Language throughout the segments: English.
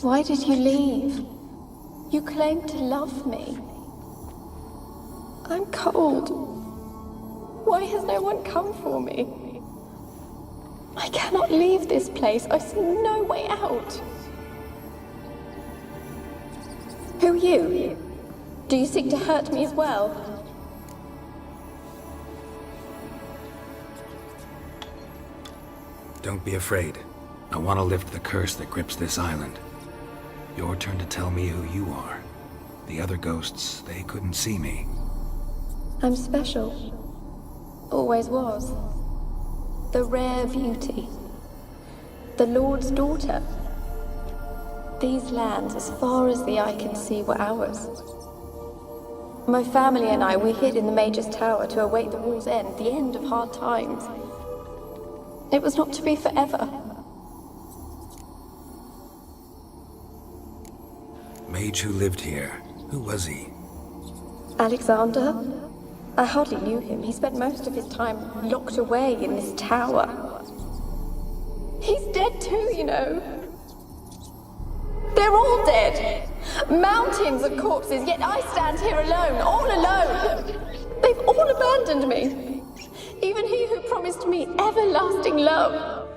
Why did you leave? You claimed to love me. I'm cold. Why has no one come for me? I cannot leave this place. I see no way out. Who are you? Do you seek to hurt me as well? Don't be afraid. I want to lift the curse that grips this island. Your turn to tell me who you are. The other ghosts, they couldn't see me. I'm special. Always was. The rare beauty. The Lord's daughter. These lands, as far as the eye can see, were ours. My family and I, we hid in the Mage's Tower to await the war's end, the end of hard times. It was not to be forever. Mage who lived here. Who was he? Alexander? I hardly knew him. He spent most of his time locked away in this tower. He's dead too, you know. They're all dead. Mountains of corpses, yet I stand here alone, all alone. They've all abandoned me. Even he who promised me everlasting love.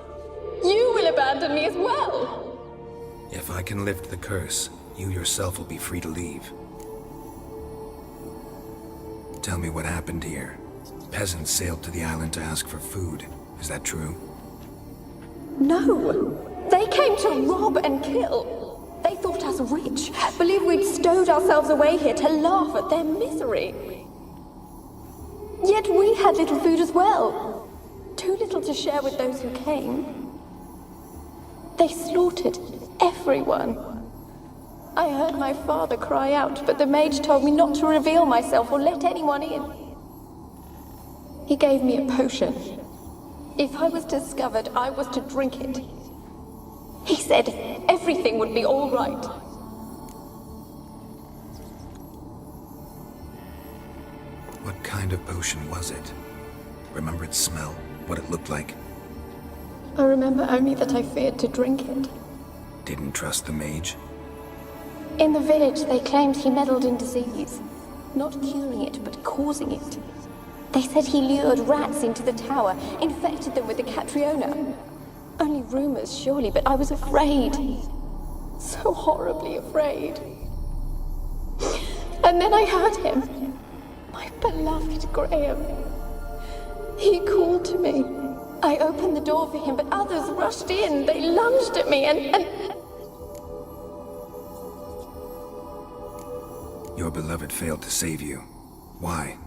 You will abandon me as well. If I can lift the curse, you yourself will be free to leave. Tell me what happened here. Peasants sailed to the island to ask for food. Is that true? No. They came to rob and kill. They thought us rich, believed we'd stowed ourselves away here to laugh at their misery. Yet we had little food as well. Too little to share with those who came. They slaughtered everyone. I heard my father cry out, but the mage told me not to reveal myself or let anyone in. He gave me a potion. If I was discovered, I was to drink it. He said everything would be all right. What kind of potion was it? Remember its smell? What it looked like? I remember only that I feared to drink it. Didn't trust the mage? In the village, they claimed he meddled in disease. Not curing it, but causing it. They said he lured rats into the tower, infected them with the Catriona. Only rumors, surely, but I was afraid. So horribly afraid. And then I heard him. My beloved Graham. He called to me. I opened the door for him, but others rushed in. They lunged at me and... Your beloved failed to save you. Why?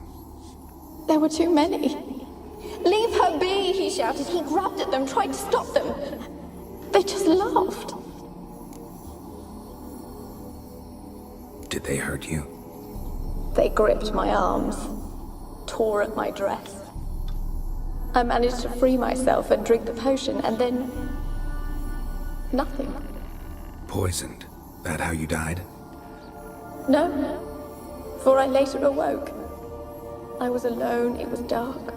There were too many. Leave her be, he shouted. He grabbed at them, tried to stop them. They just laughed. Did they hurt you? They gripped my arms, tore at my dress. I managed to free myself and drink the potion, and then... nothing. Poisoned? That how you died? No, for I later awoke. I was alone, it was dark.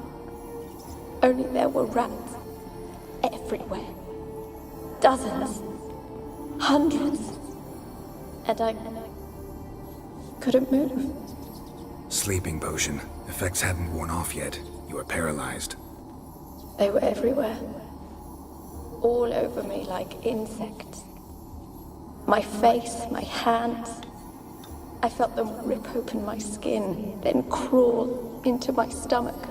Only there were rats everywhere. Dozens. Hundreds. And I couldn't move. Sleeping potion. Effects hadn't worn off yet. You were paralyzed. They were everywhere. All over me like insects. My face, my hands. I felt them rip open my skin, then crawl into my stomach.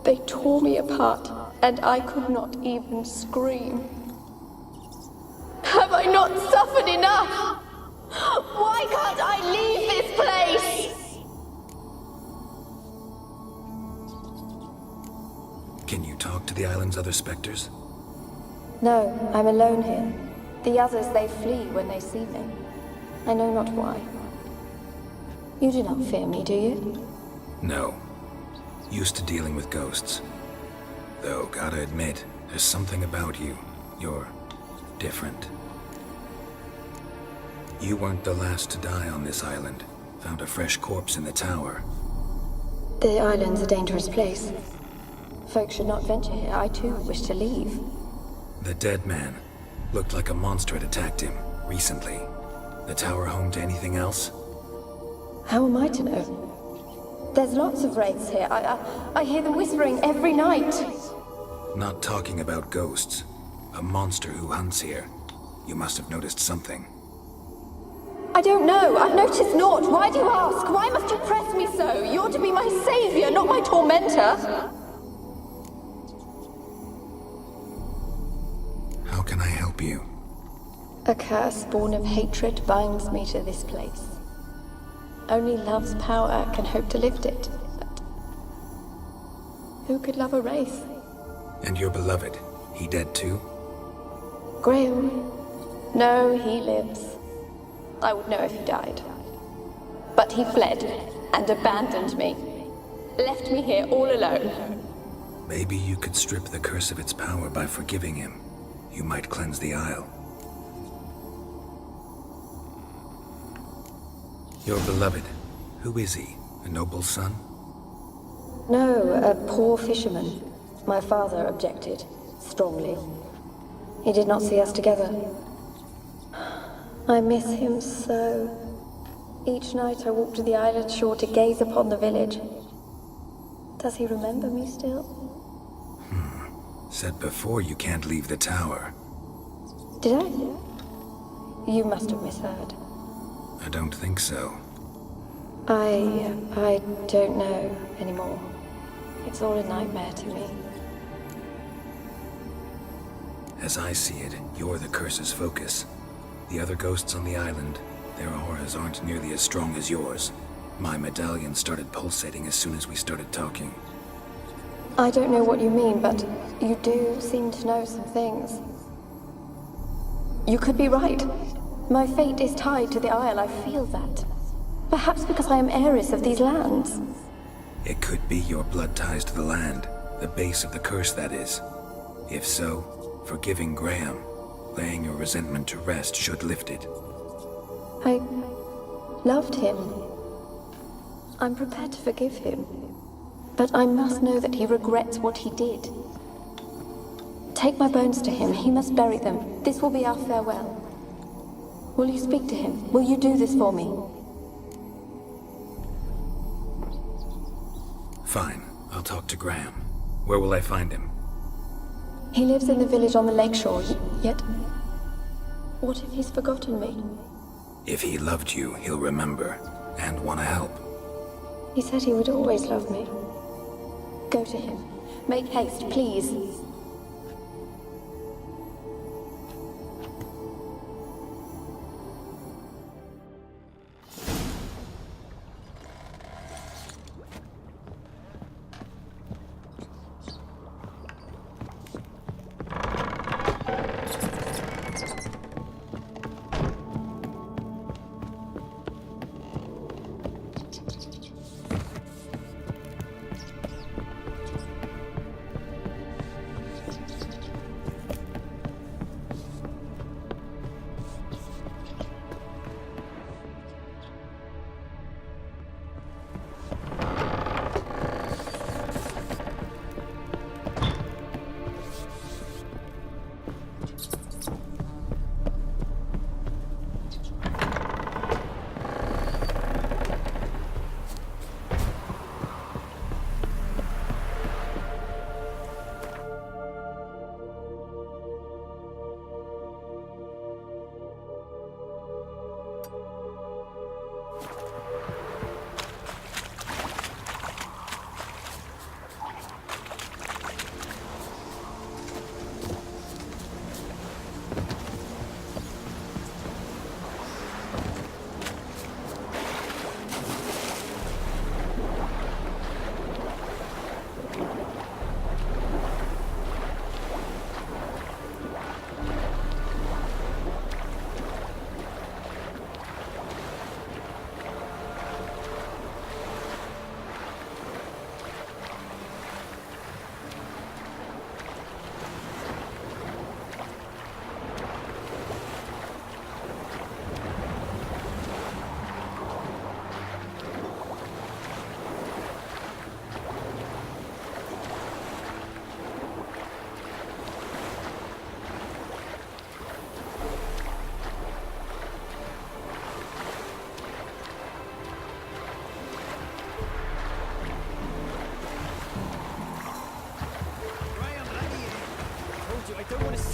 They tore me apart, and I could not even scream. Have I not suffered enough? Why can't I leave this place? Can you talk to the island's other specters? No, I'm alone here. The others, they flee when they see me. I know not why. You do not fear me, do you? No. Used to dealing with ghosts. Though, gotta admit, there's something about you. You're different. You weren't the last to die on this island. Found a fresh corpse in the tower. The island's a dangerous place. Folks should not venture here. I too wish to leave. The dead man. Looked like a monster had attacked him, recently. The tower home to anything else? How am I to know? There's lots of wraiths here. I hear them whispering every night. Not talking about ghosts. A monster who hunts here. You must have noticed something. I don't know. I've noticed naught. Why do you ask? Why must you press me so? You're to be my savior, not my tormentor. How can I help you? A curse born of hatred binds me to this place. Only love's power can hope to lift it. But who could love a wraith? And your beloved, he dead too? Graham? No, he lives. I would know if he died. But he fled and abandoned me. Left me here all alone. Maybe you could strip the curse of its power by forgiving him. You might cleanse the Isle. Your beloved, who is he? A noble son? No, a poor fisherman. My father objected, strongly. He did not see us together. I miss him so. Each night I walk to the island shore to gaze upon the village. Does he remember me still? Said before you can't leave the tower. Did I? You must have misheard. I don't think so. I don't know anymore. It's all a nightmare to me. As I see it, you're the curse's focus. The other ghosts on the island, their auras aren't nearly as strong as yours. My medallion started pulsating as soon as we started talking. I don't know what you mean, but you do seem to know some things. You could be right. My fate is tied to the Isle, I feel that. Perhaps because I am heiress of these lands. It could be your blood ties to the land, the base of the curse, that is. If so, forgiving Graham, laying your resentment to rest should lift it. I loved him. I'm prepared to forgive him. But I must know that he regrets what he did. Take my bones to him. He must bury them. This will be our farewell. Will you speak to him? Will you do this for me? Fine. I'll talk to Graham. Where will I find him? He lives in the village on the lakeshore, yet... What if he's forgotten me? If he loved you, he'll remember, and want to help. He said he would always love me. Go to him. Make haste, please.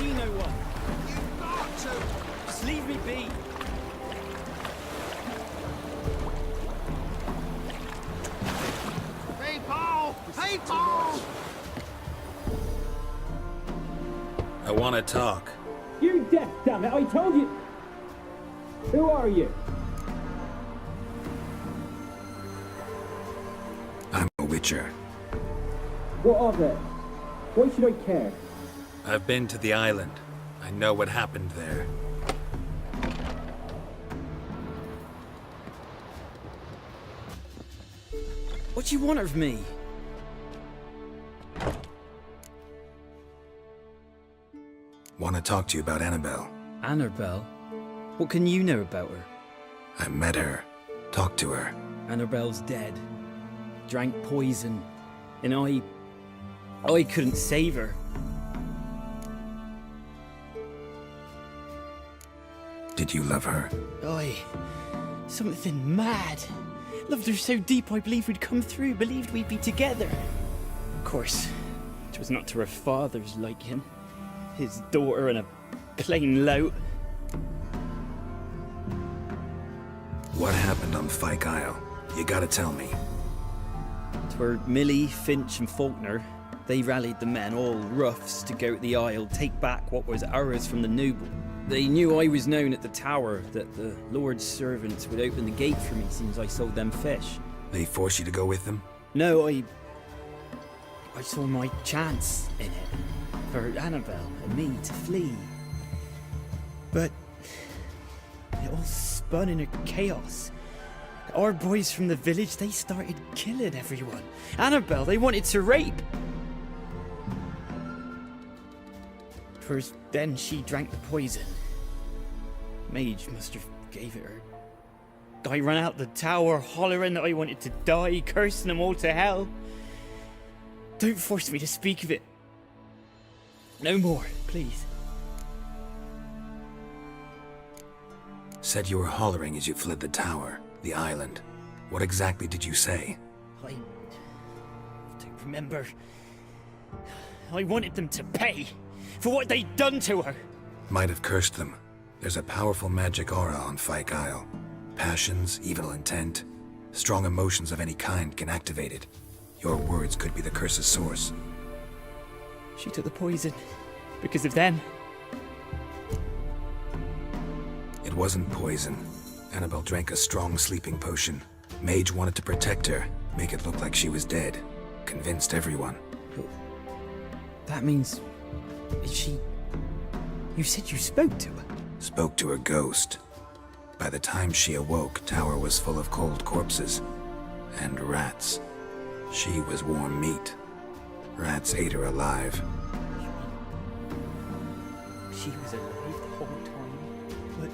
see no one. You've got to! Just leave me be. People! People! I want to talk. You deaf, damn it! I told you. Who are you? I'm a Witcher. What of it? Why should I care? I've been to the island. I know what happened there. What do you want of me? Want to talk to you about Annabelle. Annabelle? What can you know about her? I met her. Talked to her. Annabelle's dead. Drank poison. And I couldn't save her. Did you love her? Something mad. Loved her so deep I believed we'd come through, believed we'd be together. Of course, it was not to her father's liking. His daughter and a plain lout. What happened on Fyke Isle? You gotta tell me. Twere Millie, Finch and Faulkner. They rallied the men, all roughs, to go to the Isle, take back what was ours from the noble. They knew I was known at the tower, that the Lord's servants would open the gate for me since I sold them fish. They force you to go with them? No, I saw my chance in it. For Annabelle and me to flee. But it all spun in a chaos. Our boys from the village, they started killing everyone. Annabelle, they wanted to rape. First, then she drank the poison. Mage must have gave it her. I ran out the tower, hollering that I wanted to die, cursing them all to hell. Don't force me to speak of it. No more, please. Said you were hollering as you fled the tower, the island. What exactly did you say? I don't remember. I wanted them to pay for what they'd done to her. Might have cursed them. There's a powerful magic aura on Fyke Isle. Passions, evil intent, strong emotions of any kind can activate it. Your words could be the curse's source. She took the poison because of them. It wasn't poison. Annabelle drank a strong sleeping potion. Mage wanted to protect her, make it look like she was dead. Convinced everyone. That means... is she... You said you spoke to her? Spoke to her ghost. By the time she awoke, tower was full of cold corpses. And rats. She was warm meat. Rats ate her alive. She was alive the whole time? But...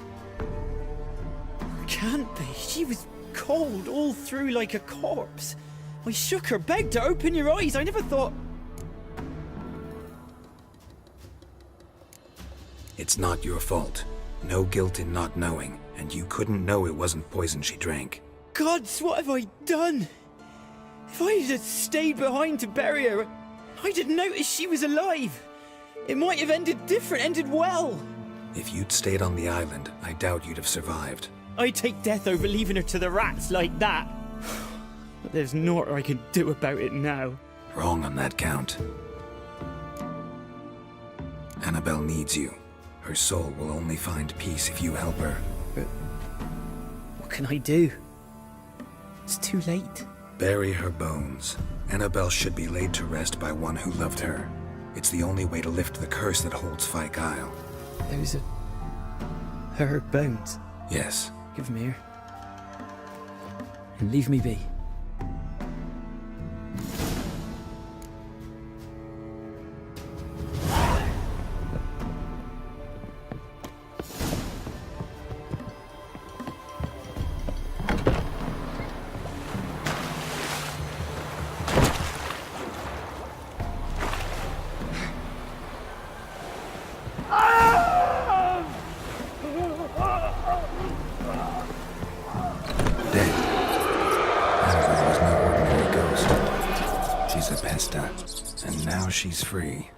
Can't be. She was cold all through like a corpse. I shook her, begged her, open your eyes. I never thought... It's not your fault. No guilt in not knowing, and you couldn't know it wasn't poison she drank. Gods, what have I done? If I had stayed behind to bury her, I didn't notice she was alive. It might have ended different, ended well. If you'd stayed on the island, I doubt you'd have survived. I'd take death over leaving her to the rats like that. But there's naught I can do about it now. Wrong on that count. Annabelle needs you. Her soul will only find peace if you help her. But what can I do? It's too late. Bury her bones. Annabelle should be laid to rest by one who loved her. It's the only way to lift the curse that holds Fyke Isle. Those are... her bones. Yes. Give them here. And leave me be. She's a Pesta, and now she's free.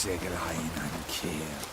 Säger einen Kehr.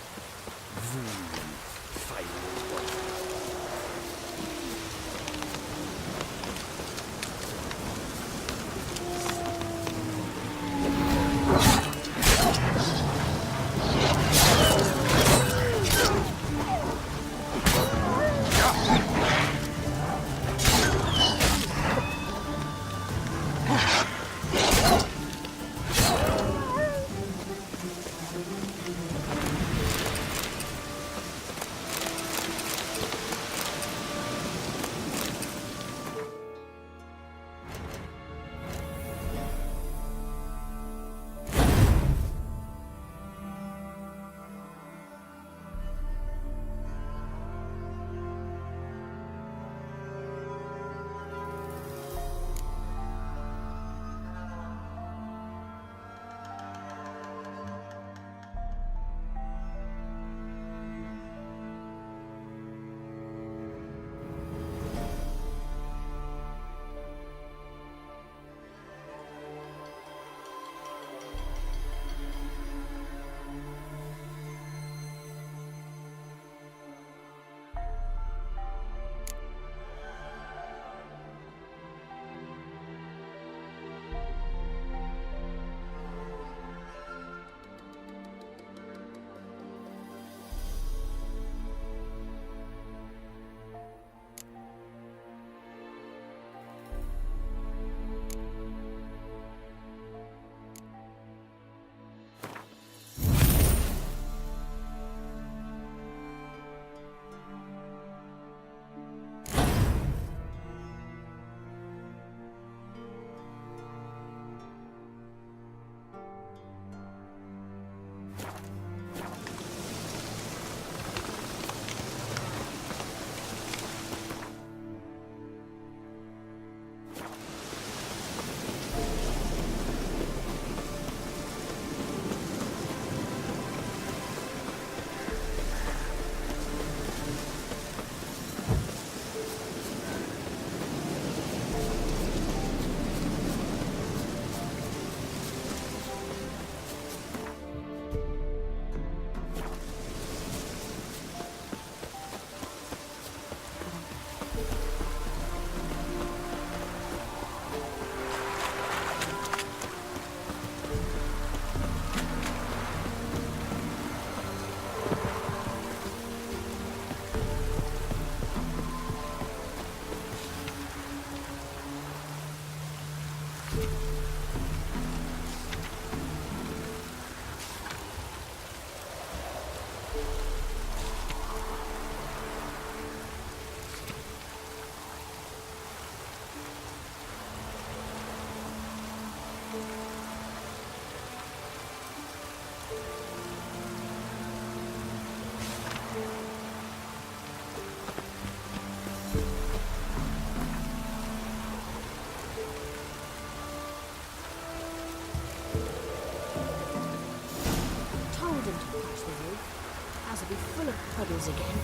puddles again.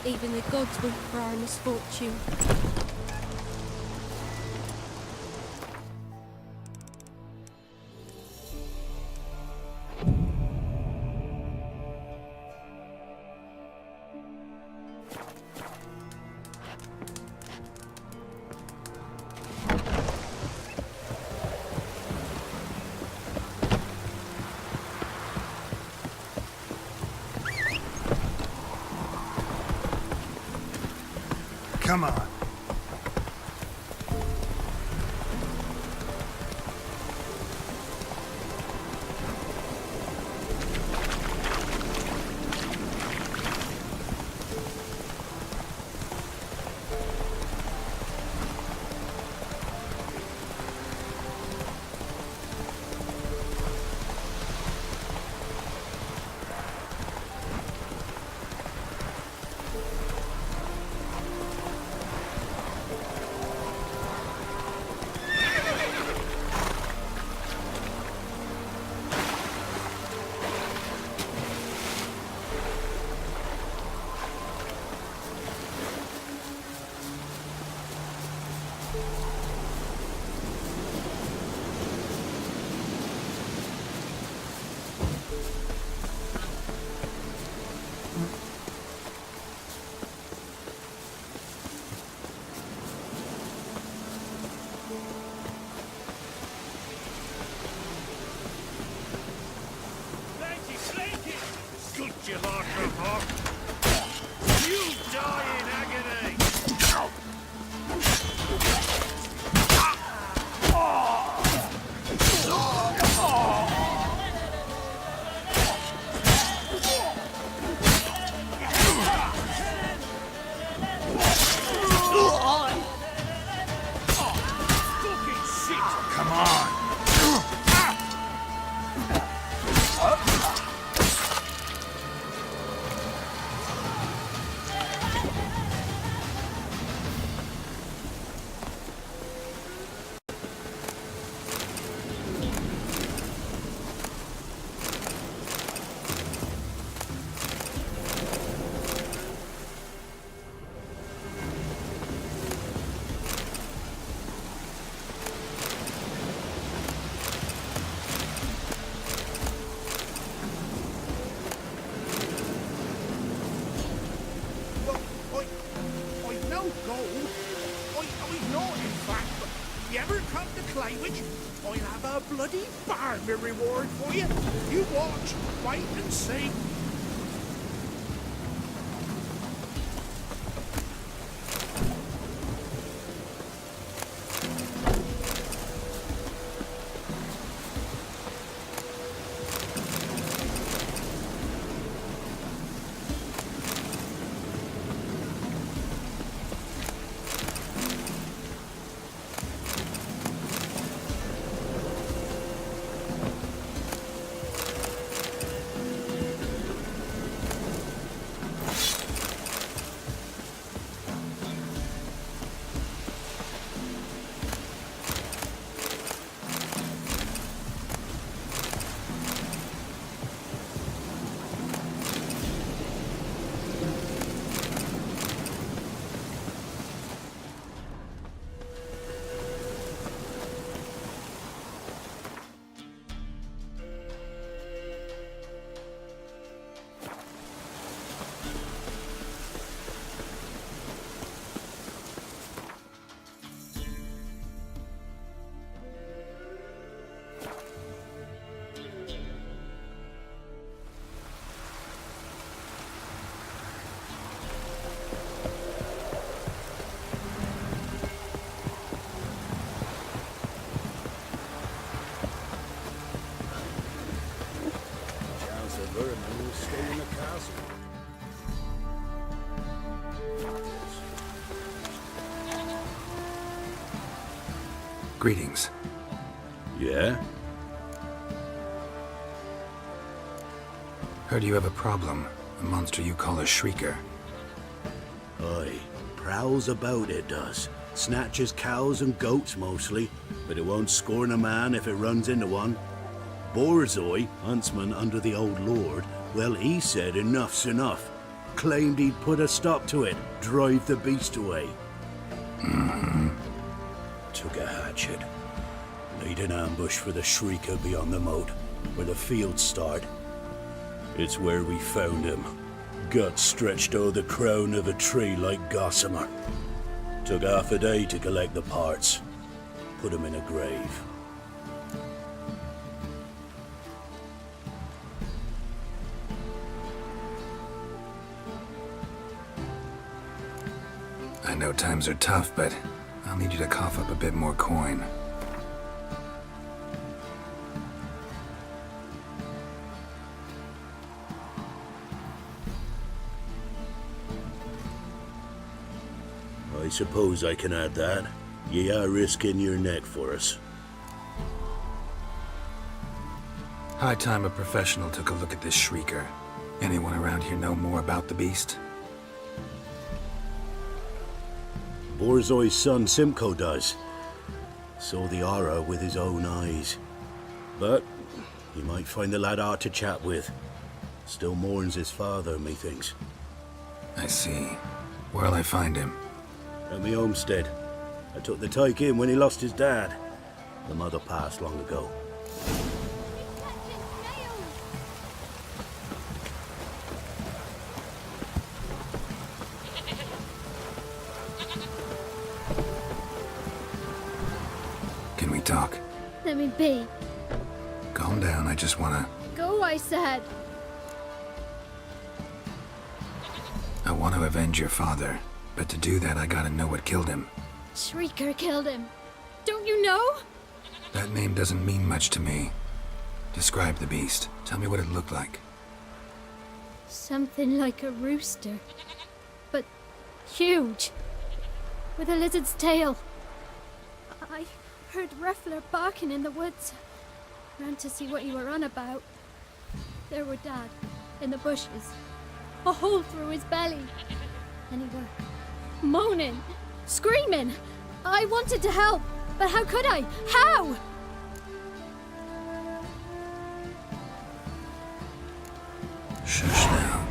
Even the gods weep for our misfortune. Come on. You Lord Hawk. You die in agony. Fucking shit. Come on. You ever come to Claywich, I'll have a bloody farm reward for you. You watch, wait and see. Greetings. Yeah? Heard you have a problem. A monster you call a Shrieker. Aye. Prowls about, it does. Snatches cows and goats mostly, but it won't scorn a man if it runs into one. Borzoi, huntsman under the old lord, well, he said enough's enough. Claimed he'd put a stop to it, drive the beast away. Took a hatchet. Laid an ambush for the Shrieker beyond the moat, where the fields start. It's where we found him. Guts stretched o'er the crown of a tree like gossamer. Took half a day to collect the parts. Put him in a grave. I know times are tough, but I'll need you to cough up a bit more coin. I suppose I can add that. Ye are risking your neck for us. High time a professional took a look at this Shrieker. Anyone around here know more about the beast? Borzoi's son Simcoe does. Saw the aura with his own eyes. But you might find the lad hard to chat with. Still mourns his father, methinks. I see. Where'll I find him? At me homestead. I took the tyke in when he lost his dad. The mother passed long ago. Can we talk? Let me be. Calm down, I just wanna... Go, I said. I want to avenge your father. But to do that, I gotta know what killed him. Shrieker killed him. Don't you know? That name doesn't mean much to me. Describe the beast. Tell me what it looked like. Something like a rooster. But huge. With a lizard's tail. I heard Reffler barking in the woods. Ran to see what you were on about. There were Dad, in the bushes. A hole through his belly. And he were moaning, screaming. I wanted to help, but how could I? How? Shush now,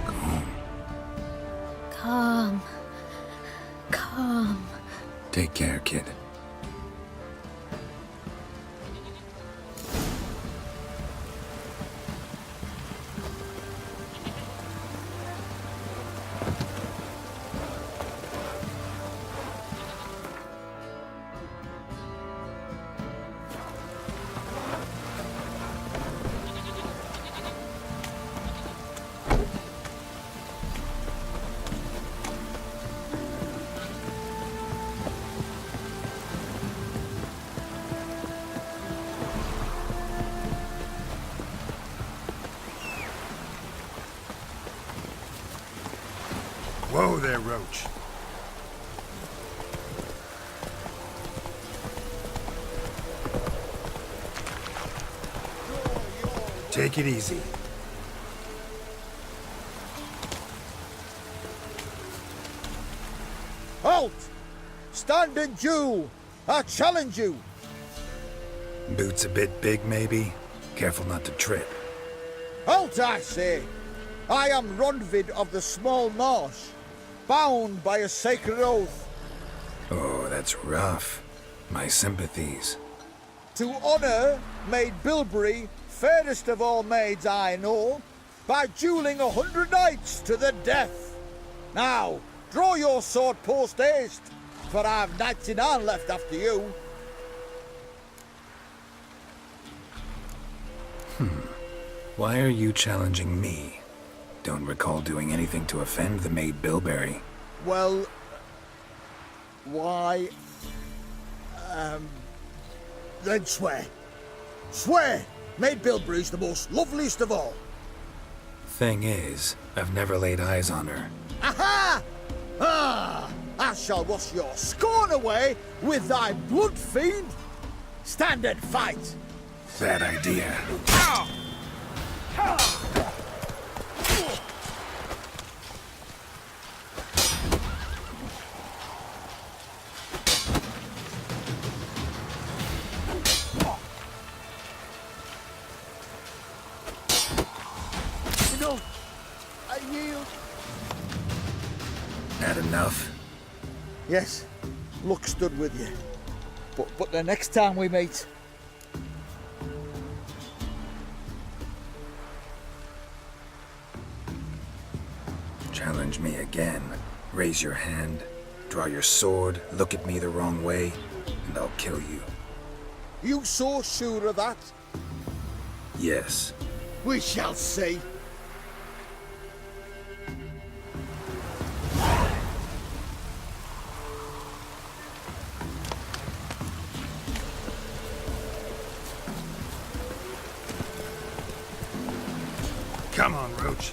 calm. Calm. Take care, kid. Whoa there, Roach. Take it easy. Halt! Stand and do! I challenge you! Boots a bit big, maybe? Careful not to trip. Halt, I say! I am Ronvid of the Small Marsh, bound by a sacred oath. Oh, that's rough. My sympathies. To honor Maid Bilberry, fairest of all maids I know, by dueling 100 knights to the death. Now, draw your sword post haste, for I've 99 left after you. Why are you challenging me? Don't recall doing anything to offend the Maid Bilberry. Well, why... then swear. Swear! Maid Bilberry's the most loveliest of all. Thing is, I've never laid eyes on her. Aha! Ah! I shall wash your scorn away with thy blood, fiend! Stand and fight! Bad idea. No! I yield! Had enough? Yes, luck stood with you. But the next time we meet... Challenge me again. Raise your hand, draw your sword, look at me the wrong way, and I'll kill you. You so sure of that? Yes. We shall see. Come on, Roach.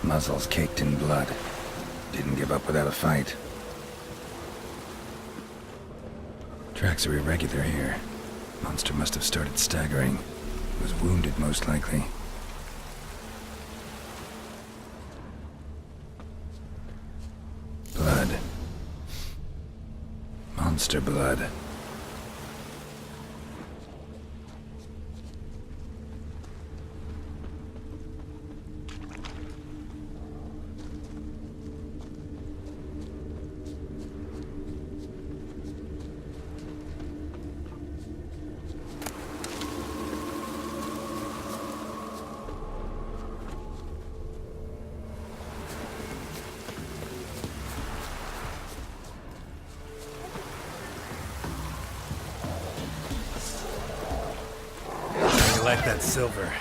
Muzzles caked in blood. Didn't give up without a fight. Tracks are irregular here. Monster must have started staggering. Was wounded, most likely. Blood. Monster blood. You like that silver?